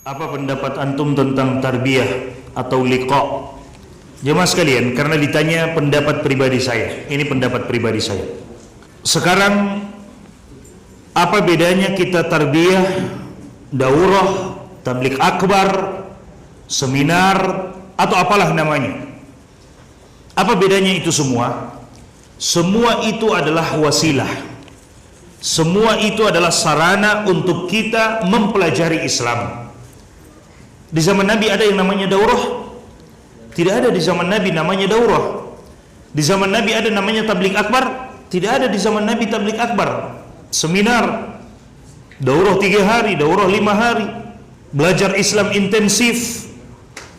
Apa pendapat antum tentang tarbiyah atau liqa? Jemaah sekalian, karena ditanya pendapat pribadi saya. Ini pendapat pribadi saya. Sekarang apa bedanya kita tarbiyah, daurah, tabligh akbar, seminar, atau apalah namanya? Apa bedanya itu semua? Semua itu adalah wasilah. Semua itu adalah sarana untuk kita mempelajari Islam. Di zaman Nabi ada yang namanya daurah? Tidak ada di zaman Nabi namanya daurah. Di zaman Nabi ada namanya tabligh akbar? Tidak ada di zaman Nabi tabligh akbar. Seminar, daurah 3 hari, daurah 5 hari, belajar Islam intensif,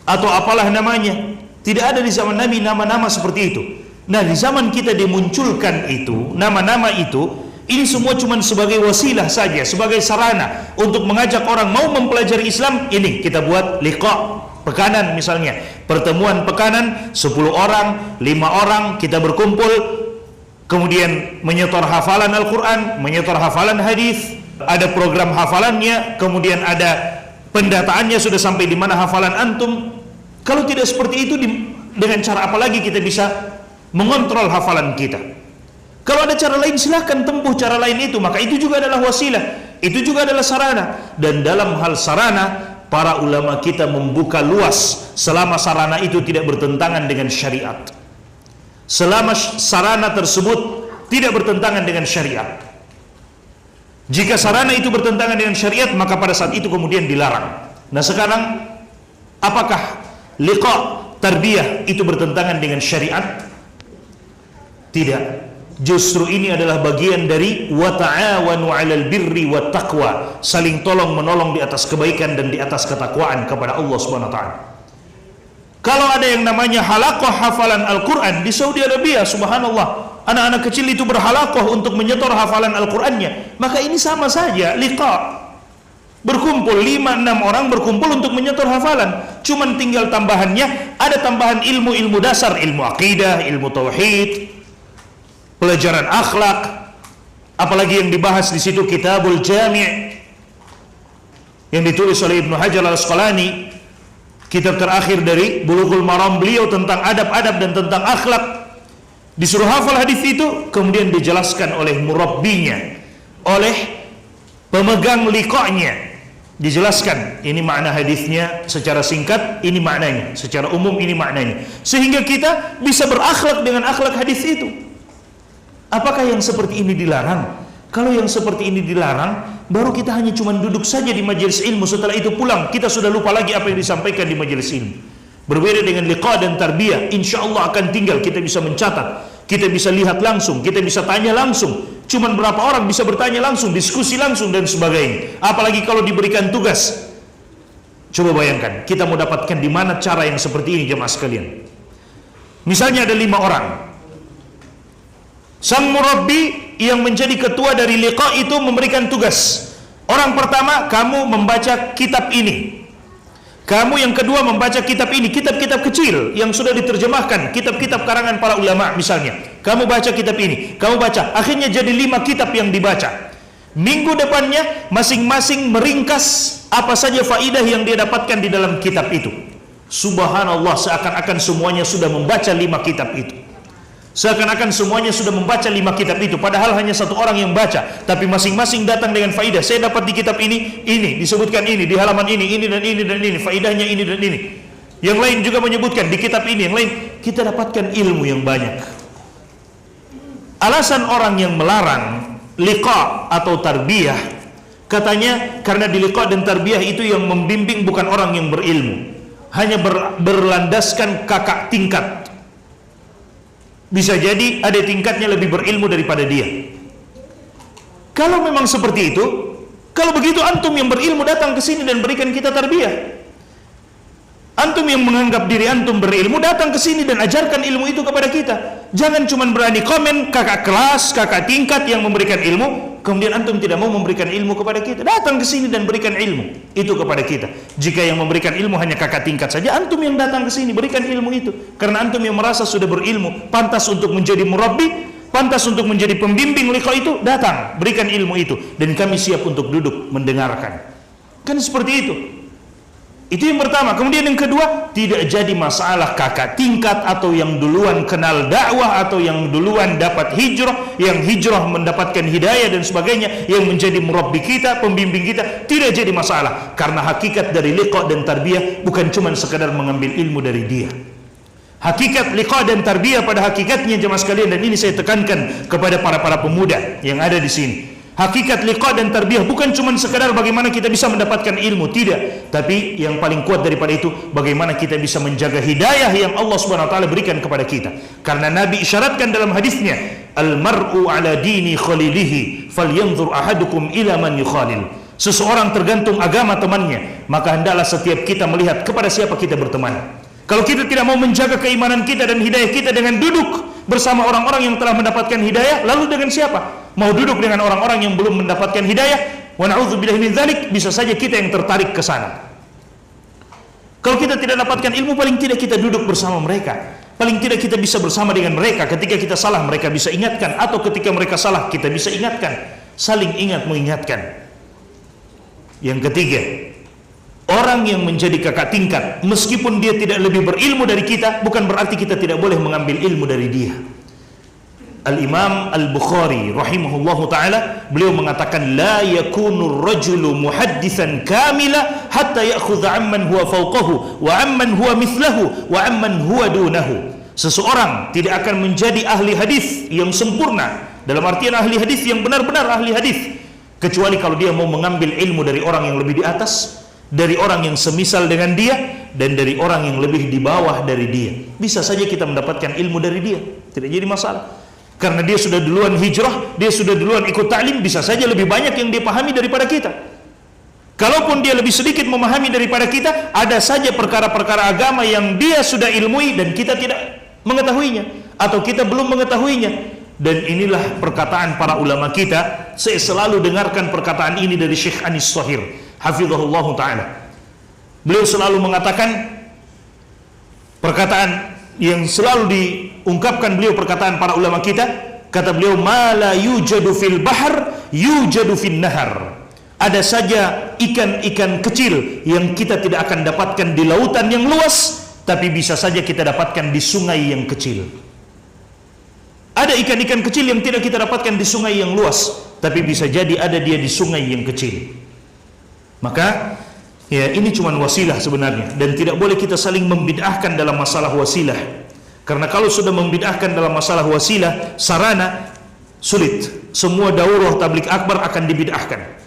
atau apalah namanya. Tidak ada di zaman Nabi nama-nama seperti itu. Nah, di zaman kita dimunculkan itu, nama-nama itu, ini semua cuma sebagai wasilah saja, sebagai sarana untuk mengajak orang mau mempelajari Islam. Ini kita buat liqa, pekanan misalnya, pertemuan pekanan, 10 orang, 5 orang kita berkumpul, kemudian menyetor hafalan Al-Quran, menyetor hafalan hadis, ada program hafalannya, kemudian ada pendataannya sudah sampai di mana hafalan antum. Kalau tidak seperti itu, dengan cara apa lagi kita bisa mengontrol hafalan kita? Kalau ada cara lain, silahkan tempuh cara lain itu. Maka itu juga adalah wasilah, itu juga adalah sarana. Dan dalam hal sarana, para ulama kita membuka luas selama sarana itu tidak bertentangan dengan syariat. Selama sarana tersebut tidak bertentangan dengan syariat. Jika sarana itu bertentangan dengan syariat, maka pada saat itu kemudian dilarang. Nah, sekarang apakah liqa, tarbiyah itu bertentangan dengan syariat? Tidak. Justru ini adalah bagian dari wa ta'awanu 'alal birri wat taqwa, saling tolong menolong di atas kebaikan dan di atas ketakwaan kepada Allah Subhanahu wa taala. Kalau ada yang namanya halaqah hafalan Al-Qur'an di Saudi Arabia, subhanallah, anak-anak kecil itu berhalaqah untuk menyetor hafalan Al-Qur'annya, maka ini sama saja liqa. Berkumpul 5-6 orang berkumpul untuk menyetor hafalan. Cuman tinggal tambahannya, ada tambahan ilmu-ilmu dasar, ilmu akidah, ilmu tauhid, pelajaran akhlak, apalagi yang dibahas di situ Kitabul Jami' yang ditulis oleh Ibnu Hajar Al-Asqalani, kitab terakhir dari Bulughul Maram beliau tentang adab-adab dan tentang akhlak. Disuruh hafal hadis itu, kemudian dijelaskan oleh murabbinya, oleh pemegang liqa'nya, dijelaskan ini makna hadisnya secara singkat, ini maknanya secara umum, ini maknanya, sehingga kita bisa berakhlak dengan akhlak hadis itu. Apakah yang seperti ini dilarang? Kalau yang seperti ini dilarang, baru kita hanya cuma duduk saja di majelis ilmu, setelah itu pulang, kita sudah lupa lagi apa yang disampaikan di majelis ilmu. Berbeda dengan liqa dan tarbiyah, insya Allah akan tinggal, kita bisa mencatat, kita bisa lihat langsung, kita bisa tanya langsung. Cuman berapa orang bisa bertanya langsung, diskusi langsung dan sebagainya. Apalagi kalau diberikan tugas. Coba bayangkan, kita mau dapatkan di mana cara yang seperti ini, jemaah sekalian. Misalnya ada 5 orang. Sang murabbi yang menjadi ketua dari liqa itu memberikan tugas. Orang pertama, kamu membaca kitab ini. Kamu yang kedua membaca kitab ini, kitab-kitab kecil yang sudah diterjemahkan, kitab-kitab karangan para ulama misalnya. Kamu baca kitab ini, kamu baca. Akhirnya jadi 5 kitab yang dibaca. Minggu depannya masing-masing meringkas apa saja faidah yang dia dapatkan di dalam kitab itu. Subhanallah, seakan-akan semuanya sudah membaca 5 kitab itu. Seakan-akan semuanya sudah membaca 5 kitab itu, padahal hanya 1 orang yang baca, tapi masing-masing datang dengan faidah. Saya dapat di kitab ini disebutkan ini, di halaman ini dan ini dan ini, faidahnya ini dan ini. Yang lain juga menyebutkan di kitab ini, yang lain. Kita dapatkan ilmu yang banyak. Alasan orang yang melarang liqa atau tarbiyah, katanya karena di liqa dan tarbiyah itu yang membimbing bukan orang yang berilmu, hanya berlandaskan kakak tingkat. Bisa jadi ada tingkatnya lebih berilmu daripada dia. Kalau memang seperti itu, kalau begitu antum yang berilmu datang ke sini dan berikan kita tarbiyah. Antum yang menganggap diri antum berilmu datang ke sini dan ajarkan ilmu itu kepada kita. Jangan cuma berani komen kakak kelas, kakak tingkat yang memberikan ilmu, kemudian antum tidak mau memberikan ilmu kepada kita. Datang ke sini dan berikan ilmu itu kepada kita. Jika yang memberikan ilmu hanya kakak tingkat saja, antum yang datang ke sini berikan ilmu itu. Karena antum yang merasa sudah berilmu, pantas untuk menjadi murabbi, pantas untuk menjadi pembimbing liqa itu, datang, berikan ilmu itu. Dan kami siap untuk duduk mendengarkan. Kan seperti itu. Itu yang pertama. Kemudian yang kedua, tidak jadi masalah kakak tingkat atau yang duluan kenal dakwah atau yang duluan dapat hijrah, yang hijrah mendapatkan hidayah dan sebagainya, yang menjadi murabbi kita, pembimbing kita, tidak jadi masalah. Karena hakikat dari liqa dan tarbiyah bukan cuma sekadar mengambil ilmu dari dia. Hakikat liqa dan tarbiyah pada hakikatnya jemaah sekalian, dan ini saya tekankan kepada para pemuda yang ada di sini. Hakikat liqa dan tarbiyah bukan cuma sekadar bagaimana kita bisa mendapatkan ilmu, tidak. Tapi yang paling kuat daripada itu, bagaimana kita bisa menjaga hidayah yang Allah Subhanahu wa taala berikan kepada kita. Karena Nabi isyaratkan dalam hadisnya, al-mar'u ala dini khalilihi falyanzur ahadukum ila man yukhalil. Seseorang tergantung agama temannya, maka hendaklah setiap kita melihat kepada siapa kita berteman. Kalau kita tidak mau menjaga keimanan kita dan hidayah kita dengan duduk bersama orang-orang yang telah mendapatkan hidayah, lalu dengan siapa? Mau duduk dengan orang-orang yang belum mendapatkan hidayah? Wa na'udzubillahi min dzalik, bisa saja kita yang tertarik ke sana. Kalau kita tidak dapatkan ilmu, paling tidak kita duduk bersama mereka. Paling tidak kita bisa bersama dengan mereka. Ketika kita salah, mereka bisa ingatkan, atau ketika mereka salah, kita bisa ingatkan. Saling ingat mengingatkan. Yang ketiga, orang yang menjadi kakak tingkat, meskipun dia tidak lebih berilmu dari kita, bukan berarti kita tidak boleh mengambil ilmu dari dia. Al-Imam Al-Bukhari rahimahullahu ta'ala, beliau mengatakan, la yakunu rajulu muhaddithan kamila hatta ya'khudha amman huwa fawqahu wa amman huwa mithlahu wa amman huwa dunahu. Seseorang tidak akan menjadi ahli hadis yang sempurna, dalam artian ahli hadis yang benar-benar ahli hadis, kecuali kalau dia mau mengambil ilmu dari orang yang lebih di atas, dari orang yang semisal dengan dia, dan dari orang yang lebih di bawah dari dia. Bisa saja kita mendapatkan ilmu dari dia, tidak jadi masalah. Karena dia sudah duluan hijrah, dia sudah duluan ikut ta'lim, bisa saja lebih banyak yang dia pahami daripada kita. Kalaupun dia lebih sedikit memahami daripada kita, ada saja perkara-perkara agama yang dia sudah ilmui dan kita tidak mengetahuinya, atau kita belum mengetahuinya. Dan inilah perkataan para ulama kita. Saya selalu dengarkan perkataan ini dari Syekh Anis Shahir, hafizahullah ta'ala. Beliau selalu mengatakan perkataan yang selalu diungkapkan beliau, perkataan para ulama kita. Kata beliau, ma la yujadu fil bahr yujadu fin nahar. Ada saja ikan-ikan kecil yang kita tidak akan dapatkan di lautan yang luas, tapi bisa saja kita dapatkan di sungai yang kecil. Ada ikan-ikan kecil yang tidak kita dapatkan di sungai yang luas, tapi bisa jadi ada dia di sungai yang kecil. Maka ya, ini cuma wasilah sebenarnya, dan tidak boleh kita saling membid'ahkan dalam masalah wasilah. Karena kalau sudah membid'ahkan dalam masalah wasilah, sarana, sulit. Semua daurah tabligh akbar akan dibid'ahkan.